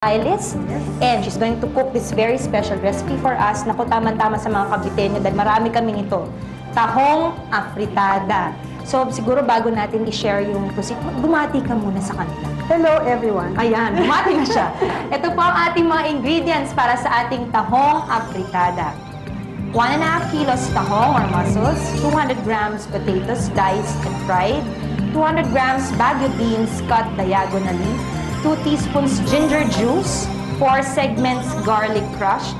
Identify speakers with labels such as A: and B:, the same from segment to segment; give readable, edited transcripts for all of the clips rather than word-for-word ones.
A: stylist, and she's going to cook this very special recipe for us. Naku, tama-tama sa mga Kabitenyo dahil marami kami nito. Tahong afritada. So, siguro bago natin i-share yung recipe, bumati ka muna sa kanila.
B: Hello, everyone.
A: Ayan, bumati na siya. Ito po ang ating mga ingredients para sa ating tahong afritada. 1.5 kilos tahong or mussels, 200 grams potatoes diced and fried, 200 grams bagu beans cut diagonally, 2 teaspoons ginger juice, 4 segments garlic crushed,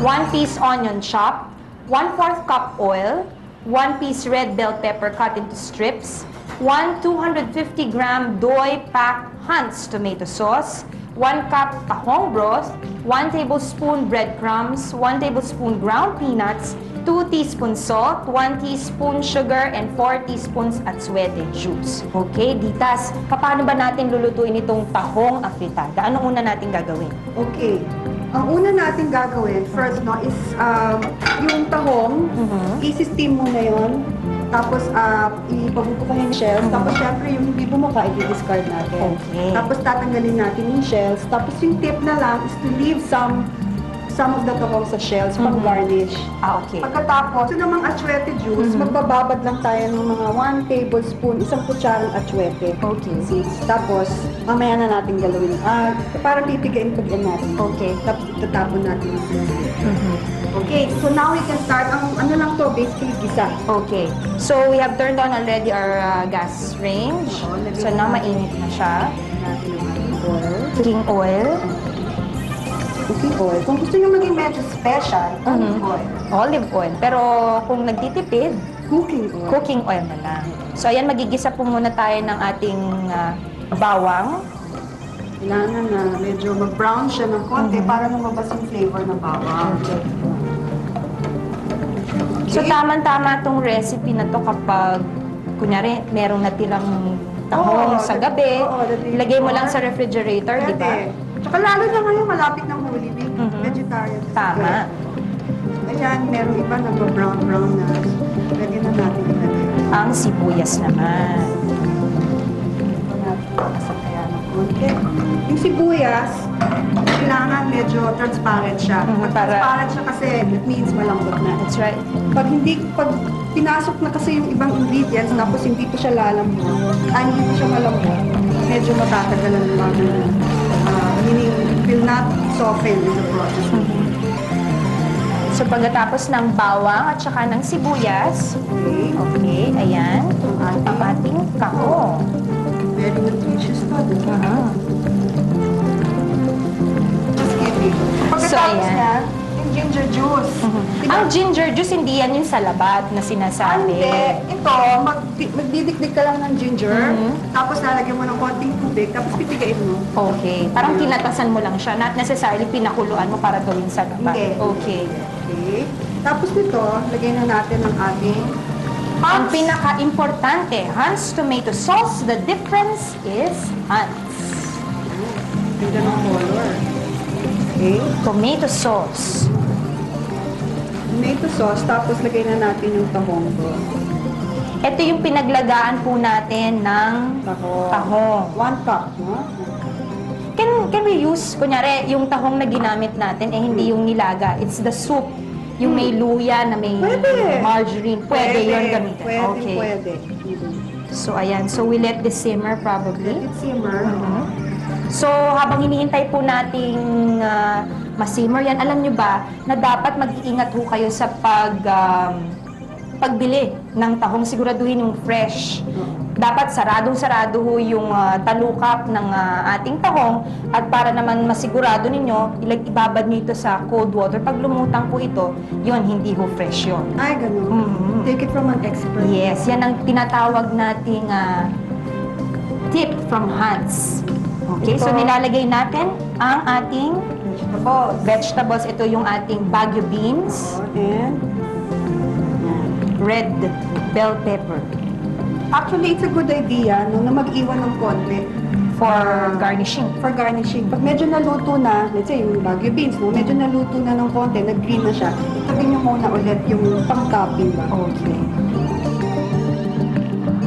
A: 1 piece onion chopped, 1/4 cup oil, 1 piece red bell pepper cut into strips, 1 250-gram Doi packed Hunt's tomato sauce, 1 cup tahong broth, 1 tablespoon breadcrumbs, 1 tablespoon ground peanuts, 2 teaspoons salt, 1 teaspoon sugar, and 4 teaspoons atsuete juice. Okay, Ditas, paano ba natin lulutuin itong tahong afritada? Anong una natin gagawin?
B: Okay. Ang una natin gagawin, first, no, is yung tahong, isi-steam muna yun. Tapos, ipabubukahin yung shells. Tapos, syempre, yung hindi bumuka, i-discard natin.
A: Okay.
B: Tapos, tatanggalin natin yung shells. Tapos, yung tip na lang is to leave some of the tahong sa shells pang garnish.
A: Ah, okay.
B: Pagkatapos, ito namang atsuete juice, magbababad lang tayo ng mga 1 tablespoon, isang kutsarang atsuete.
A: Okay.
B: Tapos, mamaya na natin galawin. Parang pipigain pag-in natin.
A: Okay.
B: Tapos, itatapon natin yung Okay, so now we can start. Ang ano lang to, basically gisa.
A: Okay. So, we have turned on already our gas range. So, now mainit na siya.
B: Natin yung ating oil.
A: Cooking oil.
B: Cooking oil. Kung gusto nyo maging medyo special, olive oil.
A: Olive oil. Pero kung nagtitipid,
B: Cooking oil.
A: cooking oil na lang. So, ayan, magigisa po muna tayo ng ating bawang.
B: Kailangan na medyo mag-brown siya ng konti para lumabas yung flavor ng bawang.
A: Okay. So, tamang-tama itong recipe na to kapag, kunyari, merong natirang tahong sa gabi, ilagay mo lang sa refrigerator, di ba?
B: Tsaka lalo na ngayon, malapit ng Holy Week. Vegetarian.
A: Tama.
B: Ayan, merong iba nag-brown-brown na. Pwede na natin ilagay.
A: Ang sibuyas naman.
B: Yung sibuyas, kailangan medyo transparent siya. Pag transparent siya kasi, it means malambot na.
A: That's right.
B: Pag pinasok na kasi yung ibang ingredients, tapos hindi pa siya lalambot, hindi pa siya malambot, medyo matatagalan lang. Meaning, will not soften in the process.
A: So, pagkatapos ng bawang at saka ng sibuyas, okay, ayan, ang ating kahong.
B: Very nutritious to, di ba? Just kidding. Pagkatapos
A: ayan.
B: yan, yung ginger juice. Diba?
A: Ang ginger juice, hindi yan yung salabat na sinasabi.
B: Hindi. Ito, magdidikdik ka lang ng ginger, tapos lalagyan mo ng konting tubig, tapos pipigain mo.
A: Okay. Parang tinatasan mo lang siya, not necessarily pinakuluan mo para gawin salabat.
B: Hindi.
A: Okay.
B: Okay. Tapos nito, lagyan na natin ng ating
A: Ang pinaka-importante, Hunt's tomato sauce. The difference is Hunt's.
B: Ganda ng color. Okay.
A: Tomato sauce.
B: Tomato sauce, tapos lagay na natin yung tahong ko.
A: Ito yung pinaglagaan po natin ng tahong.
B: 1 cup, no?
A: Can we use, kunyari, yung tahong na ginamit natin, hindi yung nilaga. It's the soup. Yung may luya na may margarine. Pwede yun gamitin. Okay.
B: Pwede.
A: So, ayan. So, we let this simmer probably.
B: Let it simmer.
A: So, habang hinihintay po nating masimmer yan, alam nyo ba na dapat mag-iingat ho kayo sa pagbili ng tahong, siguraduhin yung fresh. Dapat saradong-sarado ho yung talukap ng ating tahong at para naman masigurado ninyo, ibabad nyo ito sa cold water. Pag lumutang po ito, yun, hindi ho fresh yun.
B: Ay, ganun. Take it from an expert.
A: Yes, yan ang tinatawag nating tip from Hunt's. Okay, so nilalagay natin ang ating vegetables. Ito yung ating bagu beans.
B: And
A: Red bell pepper.
B: actually, it's a good idea no, na mag-iwan ng konti
A: For garnishing.
B: for garnishing. Pag medyo naluto na, let's say yung bagu beans, no, medyo naluto na ng konti, nag-green na siya, itabi nyo muna ulit yung pang-topping ba?
A: Okay.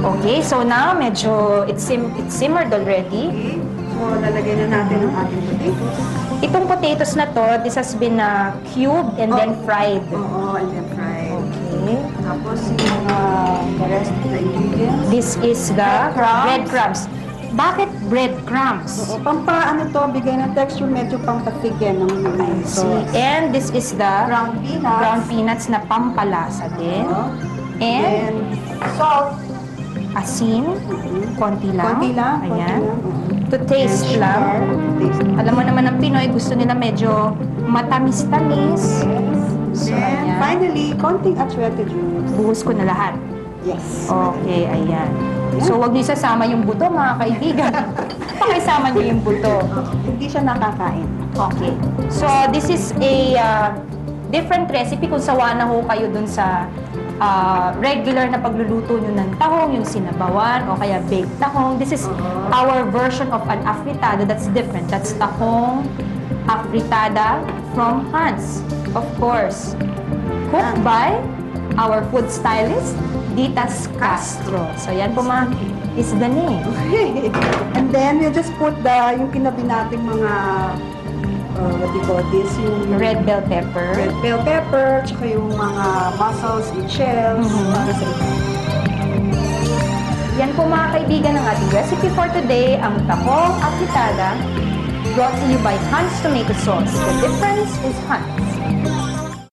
A: Okay, so now medyo it simmered already.
B: Okay. So So, lalagay na natin ang ating potatoes.
A: Itong potatoes na to, this has been cubed and then fried.
B: Oo, and then fried.
A: Okay.
B: Tapos yung the rest of the ingredients.
A: This is the
B: Breadcrumbs.
A: breadcrumbs. Bakit breadcrumbs?
B: Oo, ano to, bigay ng texture, medyo pampatikin ng
A: See, and this is the
B: ground peanuts.
A: ground peanuts na pampalasa din.
B: Oo.
A: And
B: Salt.
A: asin, konti lang.
B: Konti lang.
A: Ayan.
B: Konti lang.
A: To taste
B: And
A: lang.
B: sugar. Taste.
A: Alam mo naman ng Pinoy, gusto nila medyo matamis-tamis. So,
B: Then,
A: ayan.
B: finally, konting atsuete juice.
A: Buhos ko na lahat.
B: Yes.
A: Okay, ayan. So, wag niyo isasama yung buto, mga kaibigan. Pakisama niyo yung buto.
B: Hindi siya nakakain.
A: Okay. So, this is a different recipe kung sawa na ho kayo dun sa regular na pagluluto nyo ng tahong, yung sinabawan, o kaya baked tahong. This is our version of an afritada that's different. That's tahong afritada from Hans, of course. Cooked by our food stylist, Ditas Castro. So, yan po is the name.
B: And then, we'll just put yung kinabi nating mga, what do you call this? Yung
A: Red bell pepper.
B: red bell pepper, tsaka yung mga mussels and shells. Para sa
A: Yan po mga kaibigan ng ating recipe for today, ang tahong afritada, brought to you by Hans Tomato Sauce. The difference is Hans.